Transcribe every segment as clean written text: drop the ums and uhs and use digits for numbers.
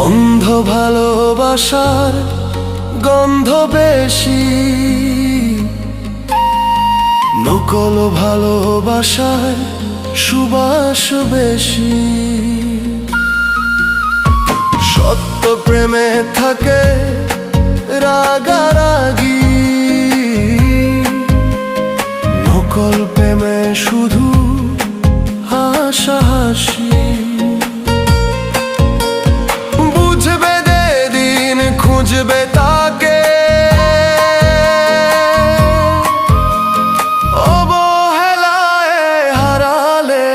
অন্ধ ভালোবাসার গন্ধ বেশি, নকল ভালোবাসার সুবাস বেশি। সত্য প্রেমে থাকে রাগারাগি, নকল প্রেমে শুধু হাসাহাসি। বুঝবে যেদিন খুঁজবে তাকে, অবহেলায় হারালে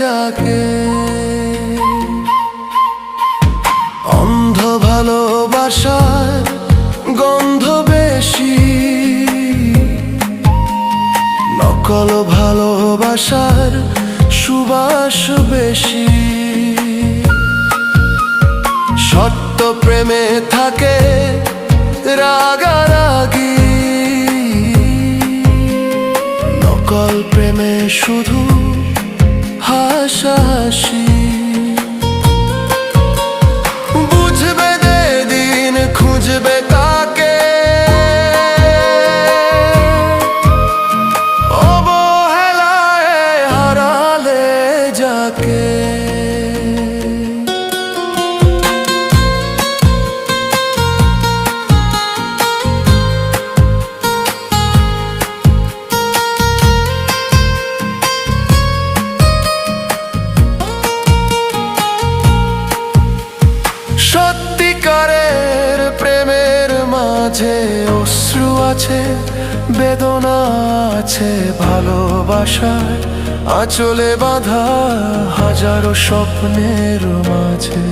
যাকে। অন্ধ ভালোবাসার গন্ধ বেশি, নকল ভালোবাসার সুবাস বেশি। সত্য প্রেমে থাকে রাগারাগি, নকল প্রেমে শুধু হাসাহাসি। বুঝবে যেদিন খুঁজবে তাকে, অবহেলায় হারালে যাকে। সত্যিকারের প্রেমের মাঝে অশ্রু আছে, বেদনা আছে, ভালোবাসার আঁচলে বাঁধা হাজারো স্বপ্নের মাঝে।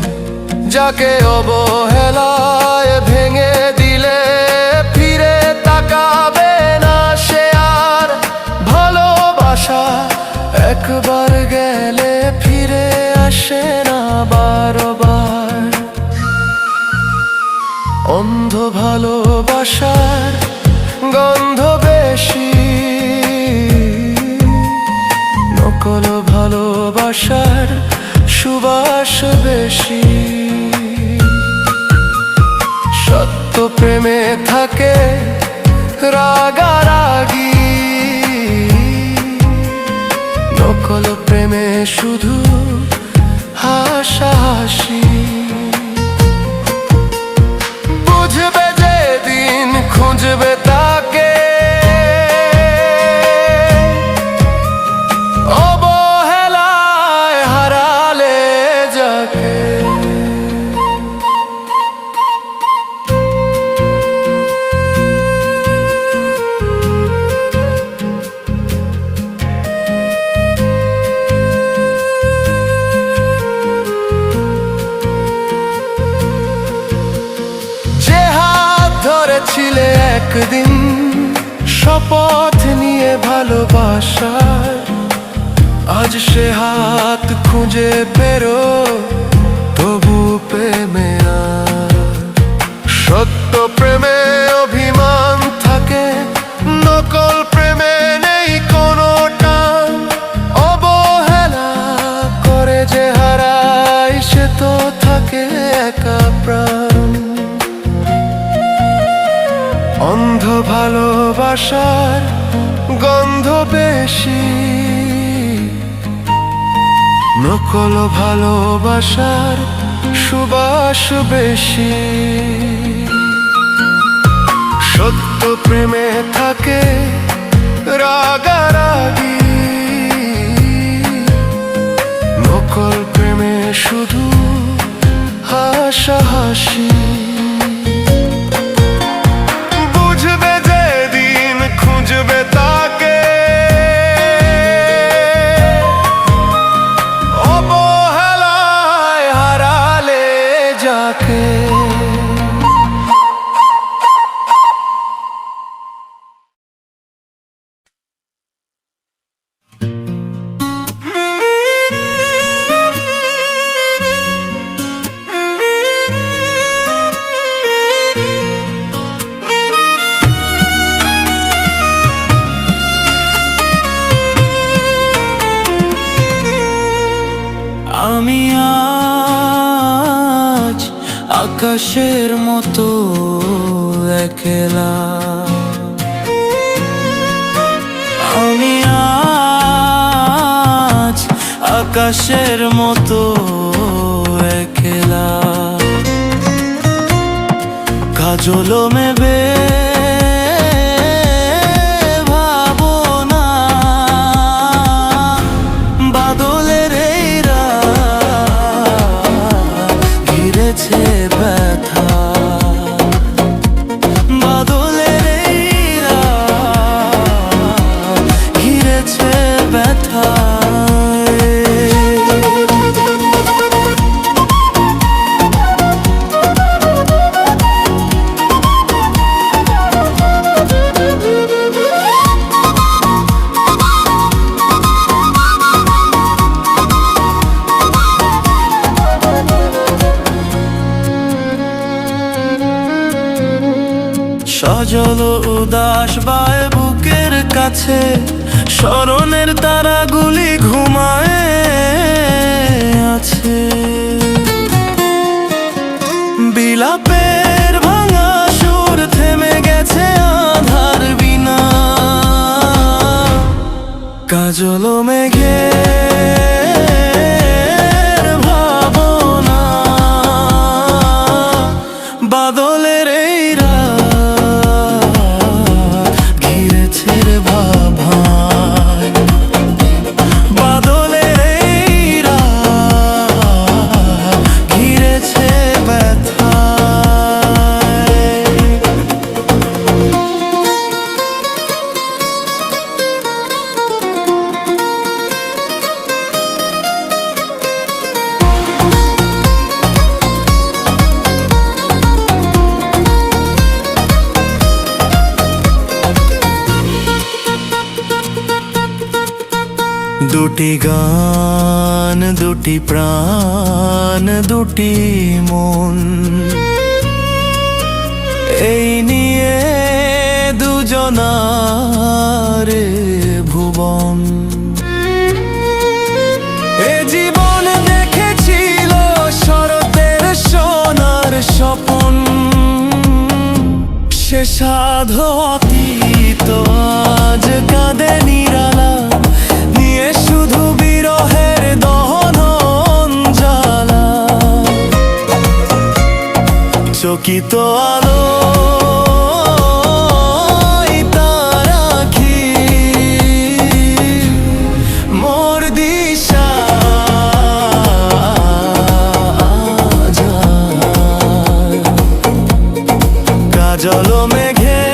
যাকে অবহেলায় ভেঙে দিলে ফিরে তাকাবে না সে আর। ভালোবাসা একবার গেলে ফিরে আসে না বারবার। অন্ধ ভালোবাসার গন্ধ বেশি, নকল ভালোবাসার সুবাস বেশি। সত্য প্রেমে থাকে রাগারাগি, নকল প্রেমে শুধু হাসাহাসি। বুঝবে যেদিন খুঁজবে তাকে, অবহেলায় হারালে যাকে। ধরেছিলে একদিন শপথ নিয়ে ভালোবাসার, আজ সে হাত খুঁজে পেরো তবু প্রেমে আর। সত্য প্রেমে অভিমান থাকে, নকল প্রেমে নেই কোনো টান। অবহেলা করে যে হারায় সে তো থাকে একা প্রাণ। অন্ধ ভালোবাসার গন্ধ বেশি, নকল ভালোবাসার সুবাস বেশি। সত্য প্রেমে থাকে রাগারাগি, নকল প্রেমে শুধু হাসাহাসি। খুঁজবে তাকে, অবহেলায় হারালে যাকে। আমি আজ আকাশের মতো একলা আমি আজ আকাশের মতো একলা কাজল মেবে ভাবনা বাদলের এই রাত ঘিরেছে ব্যথা বাদলের এই রাত ঘিরেছে ব্যথা সজল উদাস বায় বুকের কাছে স্মরণের তারাগুলি ঘুমায় আছে বিলাপের ভাঙা সুর থেমে গেছে আধার বিনা কাজল মেঘে ভাবনা বাদলের এই দুটি গান দুটি প্রাণ দুটি মন এই নিয়ে দুজনার ভুবন এ জীবন দেখেছিল শরতের সোনার স্বপন সে সাধু অতীত আজ কাঁদে নিরালা শুধু বিরহের দহন জ্বালা চকিত আলো তারাখি মোর দিশা কাজল মেঘে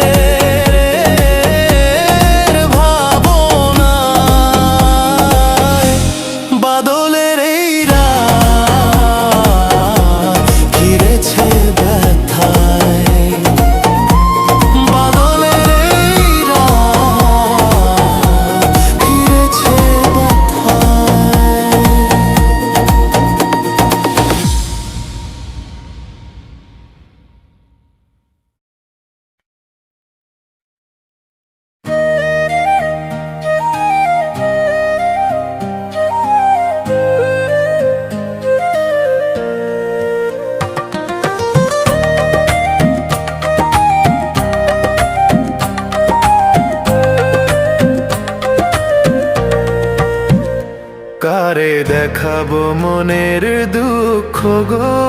কারে দেখাবো মনের দুঃখ গো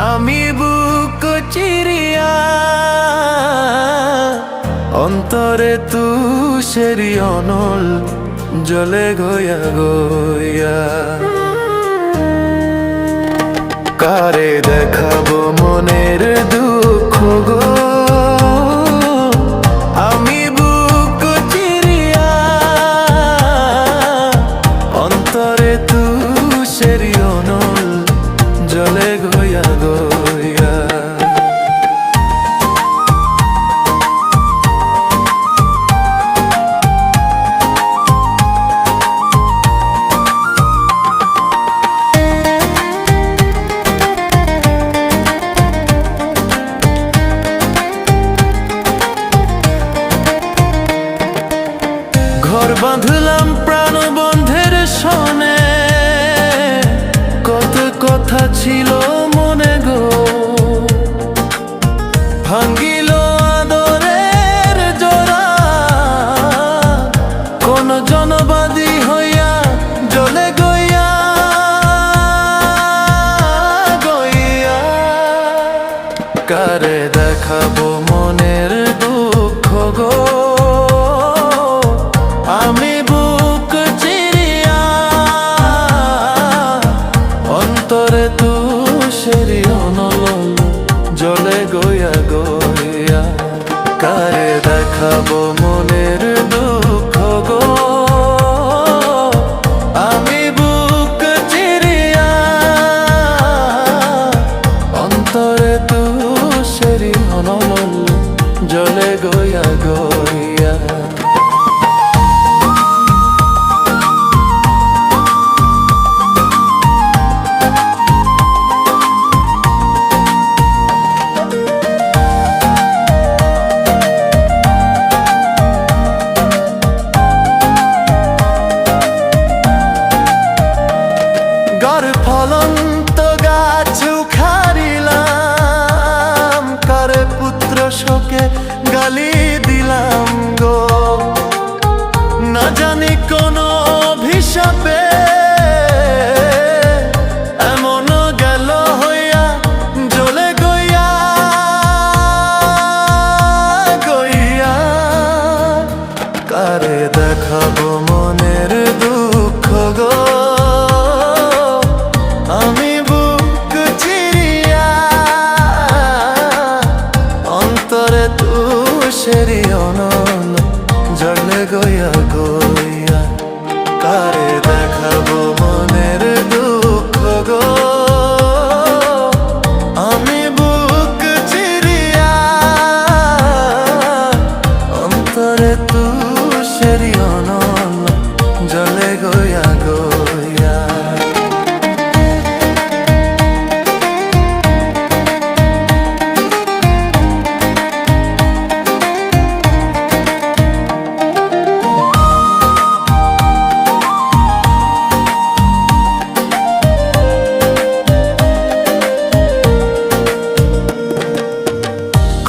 আমি বুক চিরিয়া অন্তরে তুষেরি অনল জলে গয়া গয়া কারে দেখাবো মনের দুঃখ গো আমি বুক চিরিয়া অন্তরে তুষেরি অনল জলে গয়া গয়া কথা ছিল মনে গো, ভাঙ্গিল আদরের জোড়া। কোন জনবাদী হইয়া জ্বলে গইয়া গইয়া, কারে দেখাবো মনের দুঃখ গো, আমি বুক চিরিয়া অন্তরে তুষেরি অনল জ্বলে গইয়া গইয়া, কারে দেখাবো মনের দুঃখ গো, আমি বুক চিরিয়া অন্তরে তুষেরি অনল জ্বলে গইয়া গইয়া। গার ফলন্ত গাছ উখাড়িলাম, কারে পুত্র শোকে গালি দিলাম গো, না জানি কোন অভিশাপে এমন গেল হইয়া জ্বলে গইয়া গইয়া, কারে দেখাবো মনের দুঃখ গো, আমি বুক চিরিয়া অন্তরে তুষেরি অনল জ্বলে গইয়া গইয়া, কারে দেখাবো মনের দুঃখ গো, আমি বুক চিরিয়া অন্তরে তুষেরি অনল জ্বলে গইয়া গইয়া।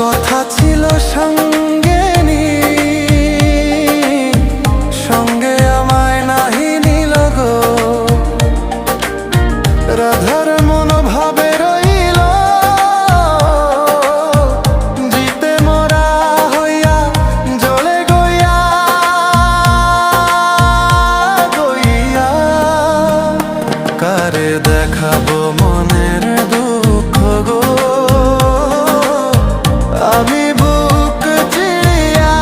কথা ছিল সঙ্গে নি, সঙ্গে আমায় নাহি নিল গো, রাধার মনোভাবে রইল জিতে মরা হইয়া জ্বলে গইয়া গইয়া, কারে দেখাবো মনের দুঃখ গো, আমি বুক চিরিয়া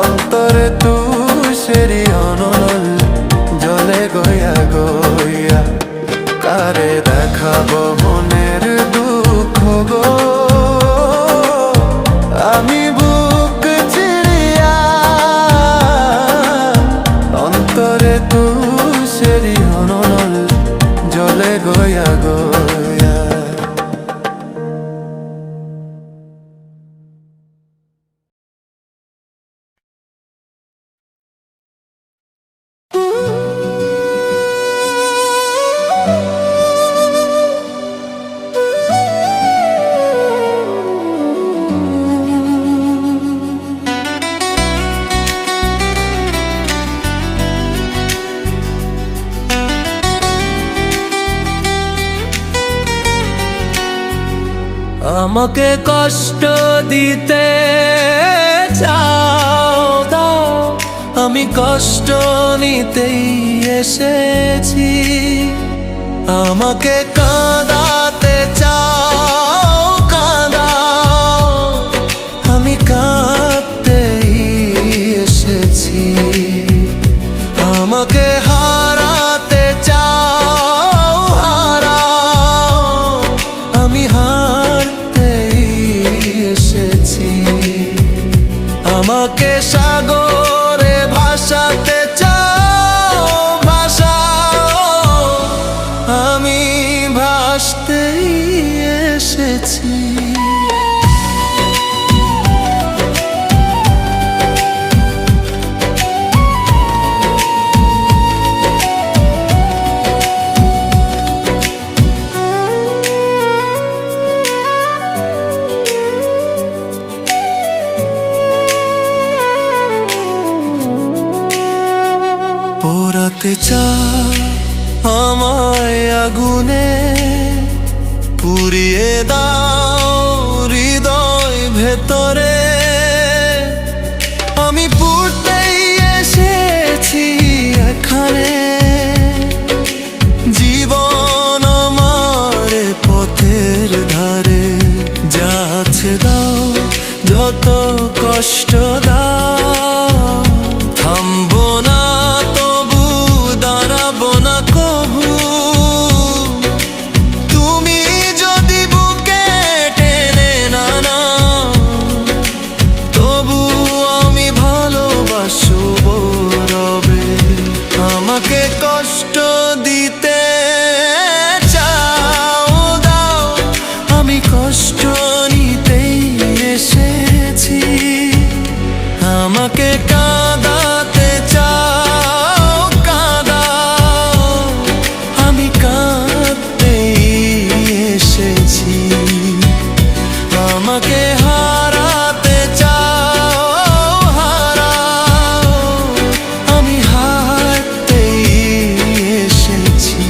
অন্তরে তুষেরি অনল জ্বলে গইয়া গইয়া, কারে দেখাবো মনের দুঃখ গো, আমি বুক চিরিয়া অন্তরে তুষেরি অনল জ্বলে গইয়া গইয়া। আমাকে কষ্ট দিতে চাও দাও, আমি কষ্ট নিতেই এসেছি, আমাকে কাঁদাতে চাও কাঁদাও, আমি কাঁদতেই এসেছি, আমাকে হারাতে চাও হারাও, আমি হারতেই এসেছি, আমাকে সাগরে ভাসাতে চাও ভাসাও, আমি ভাসতেই এসেছি। আগুনে পুড়িয়ে দাও হৃদয় ভেতরে। আমি পুড়তেই এসেছি এখানে, জীবন আমার পথের ধারে। যাচ্ছে দাও যত কষ্ট দাও, থামবো না তবু দাঁড়াবো না কবু। তুমি যদি বুকে টেনে না নাও, তবু আমি ভালোবাসবো রবে। আমাকে কষ্ট দিতে চাও দাও, আমি কষ্ট নিতেই এসেছি। আমাকে কাঁদাতে চাও কাঁদাও, আমি কাঁদতেই এসেছি। আমাকে হারাতে চাও হারাও, আমি হারতেই এসেছি।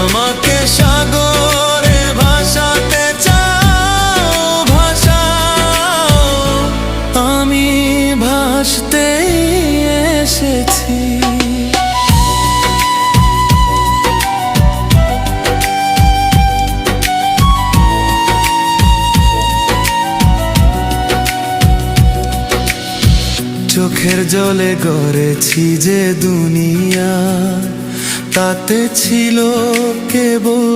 আমাকে সাগরে ভাসাতে চাও ভাসাও, আমি ভাসতেই এসেছি। চোখের জলে গড়েছি যে দুনিয়া, তাতে ছিল কেবল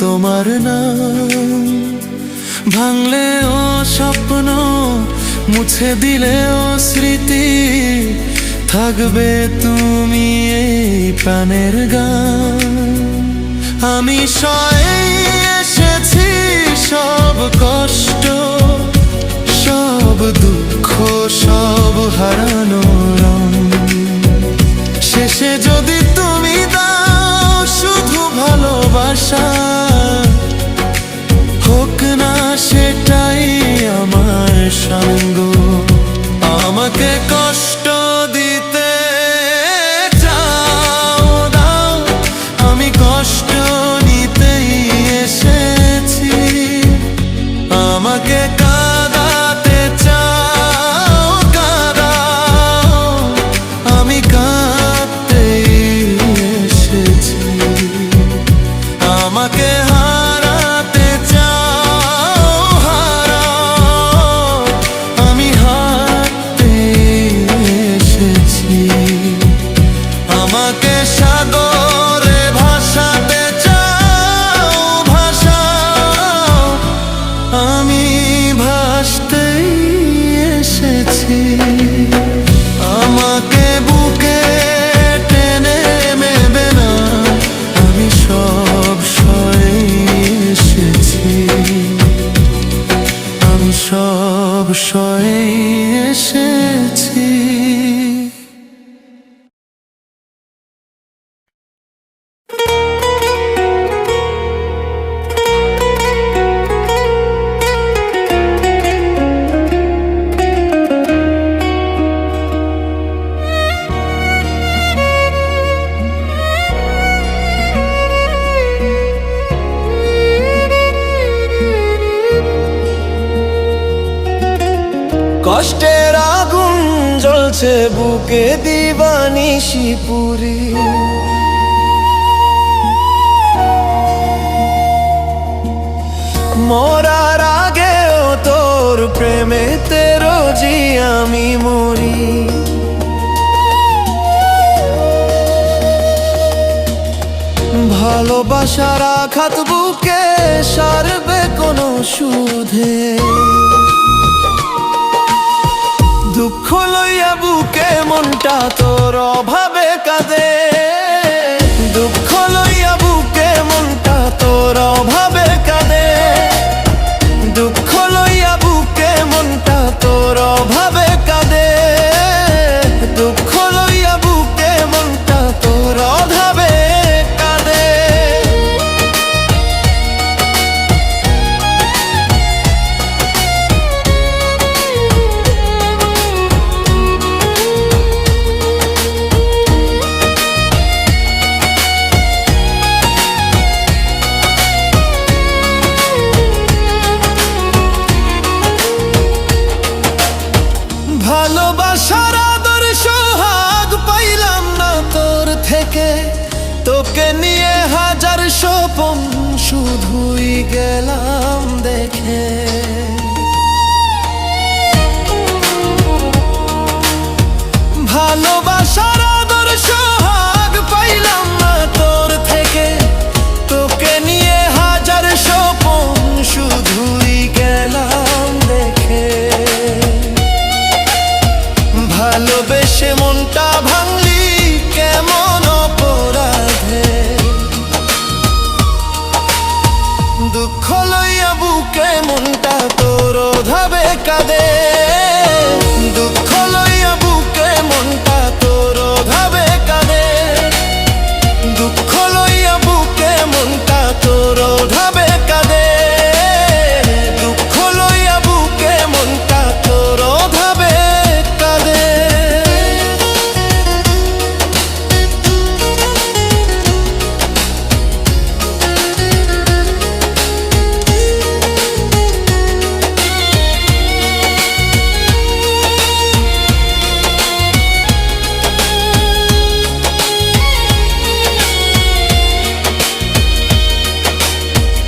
তোমার নাম। ভাঙলেও স্বপ্ন, মুছে দিলেও স্মৃতি, থাকবে তুমি এই প্রাণের গান। আমি সয়ে এসেছি সব কষ্ট, সব দুঃখ, সব হারানো রং। শেষে যদি তুমি দাও শুধু ভালোবাসা, হোক না সেটাই আমার সঙ্গ। আমাকে কষ্ট দিতে চাও দাও, আমি কষ্ট নিতেই এসেছি। আমাকে কাঁদাতে চাও কাঁদাও, আমি কাঁদতেই এসেছি। আমাকে হারাতে চাও হারাও, আমি হারতেই এসেছি। আমাকে সাগরে ভাসাতে চাও ভাসাও, আমি ভাসতেই এসেছি। আমাকে বুকে টেনে নেবে না, আমি সব সয়ে এসেছি। আমি সব সয়ে এসেছি। কষ্টের আগুন জ্বলছে বুকে দিবানিশি পুরি। মরার আগেও তোর প্রেমেতে রোজি আমি মরি। ভালোবাসার আঘাত বুকে সারবে কোনো সুধে। দুঃখ লইয়া বুকে মনটা তোর অভাবে কাঁদে। দুঃখ লইয়া বুকে মনটা তোর অভাবে কাঁদে। দুঃখ লইয়া বুকে মনটা তোর অভাবে কাঁদে। দুঃখ লইয়া বুকে মনটা তোর অভাবে কাঁদে। গেলাম দেখে। ভালোবাসার আদর্শ হাগ পাইলাম না তোর থেকে, তোকে নিয়ে হাজার স্বপ্ন শুধুই গেলাম দেখে। ভালোবেসে মনটা ভাঙলি কেমন অপরাধে, দুঃখ লইয়া বুকে মনটা তোর ধাবে কাঁদে। দুঃখ লইয়া বুকে মনটা তোর ধাবে কাঁদে। দুঃখ লইয়া বুকে মনটা তোর ধাবে কাঁদে। দুঃখ লইয়া বুকে মনটা তোর ধাবে কাঁদে।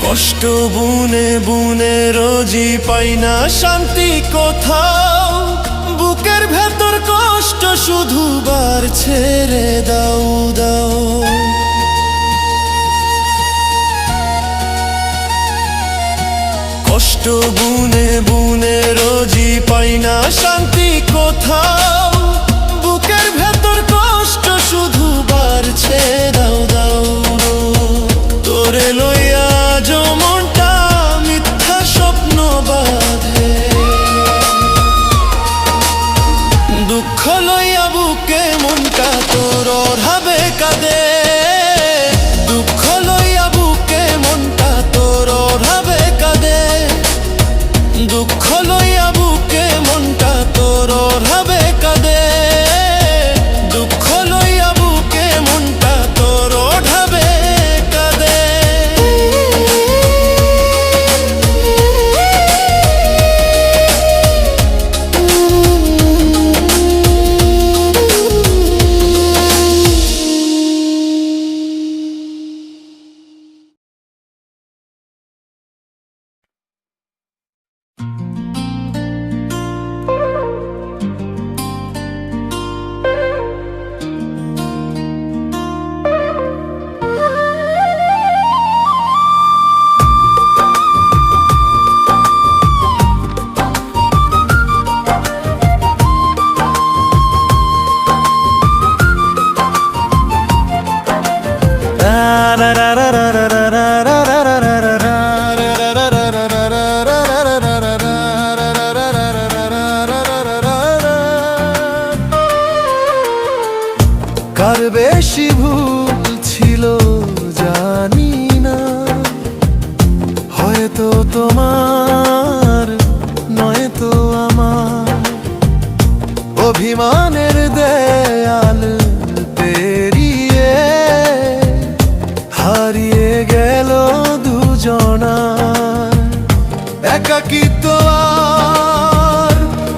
কষ্ট বুনে বুনে রোজই পাই না শান্তি কোথাও, বুকের ভেতর কষ্ট শুধু বাড়ছে রে দাও দাও। কষ্ট বুনে বুনে রোজই পাই না শান্তি কোথাও, বুকের ভেতর কষ্ট শুধু বাড়ছে দাও দাও। তোরে লইয়া আজও মনটা মিথ্যা স্বপ্ন বাঁধে। দুঃখ লইয়া বুকে মনটা তোর ভাবে কাঁদে। দুঃখ লইয়া বুকে মনটা তোর ভাবে কাঁদে। দুঃখ লইয়া বুকে মনটা তোর ভাবে কাঁদে। দুঃখ লইয়া বুকে মনটা তোর ঢাবে কাঁদে। কার বেশি ভুল ছিল জানি না, হয়তো তোমার নয়তো আমার। অভিমানের দেয়াল পেরিয়ে হারিয়ে গেল দুজনার। একাকিত্ব আর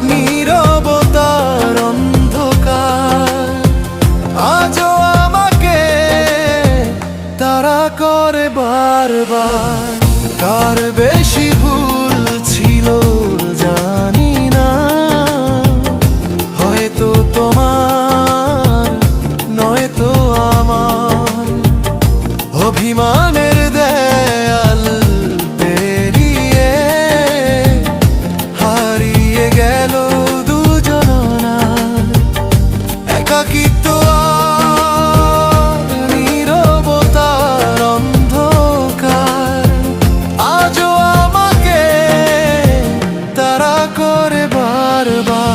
নীরবতার অন্ধকার আজও আমাকে তাড়া করে বারবার। কার বেশি ভুল ছিল জানি না, হয়তো তোমার নয়তো আমার। অভিমানের দেয়াল পেরিয়ে হারিয়ে গেল দুজনার। একাকিত্ব আর নীরবতার অন্ধকার আজও আমাকে তাড়া করে বারবার।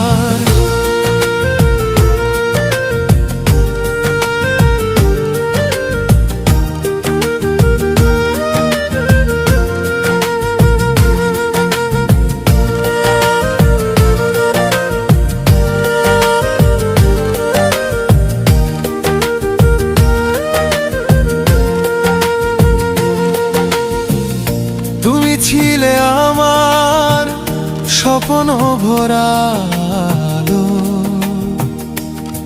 তুমি ছিলে আমার স্বপ্ন ভরা আলো,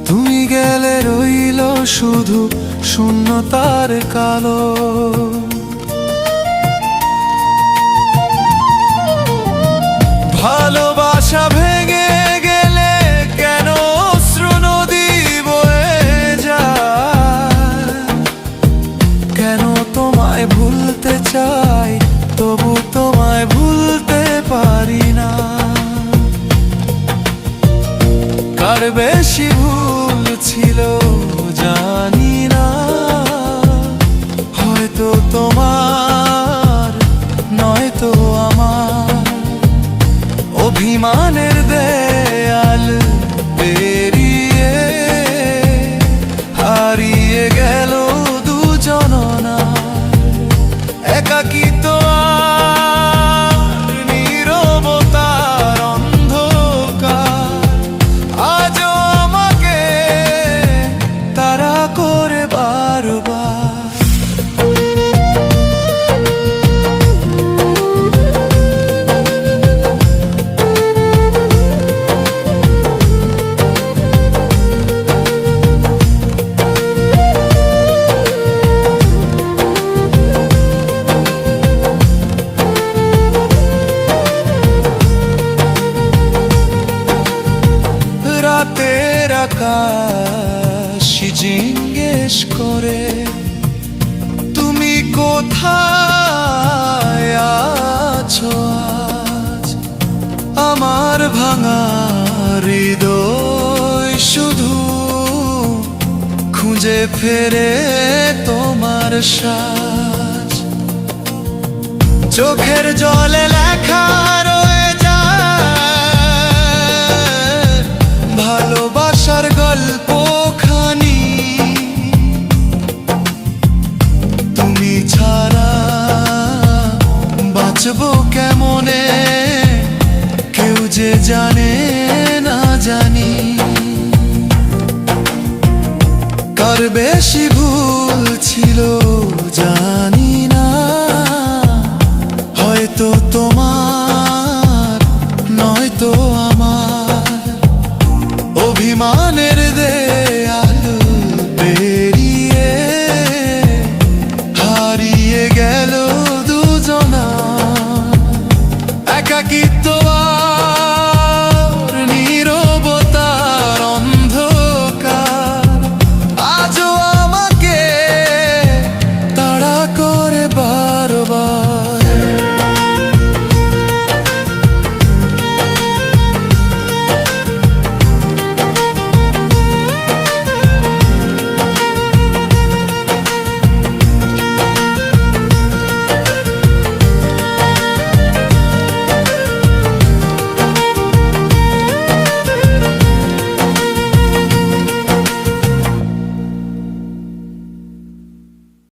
তুমি গেলে রইল শুধু শূন্যতার কালো। কেন তোমায় ভুলতে চাই, তবু তোমায় ভুলতে পারি না। কার বেশি ভুল ছিল জানি না, হয়তো তোমার নয়তো আমার। অভিমানের দেয়াল পেরিয়ে হারিয়ে গেল দুজন, একাকিত্ব আর নীরবতার অন্ধকার আজও আমাকে তাড়া করে বারবার। রাতের আকাশ জিজ্ঞেস করে তুমি কোথায় আছো আজ। আমার ভাঙা হৃদয় শুধু খুঁজে ফেরে তোমার সাজ। চোখের জলে লেখা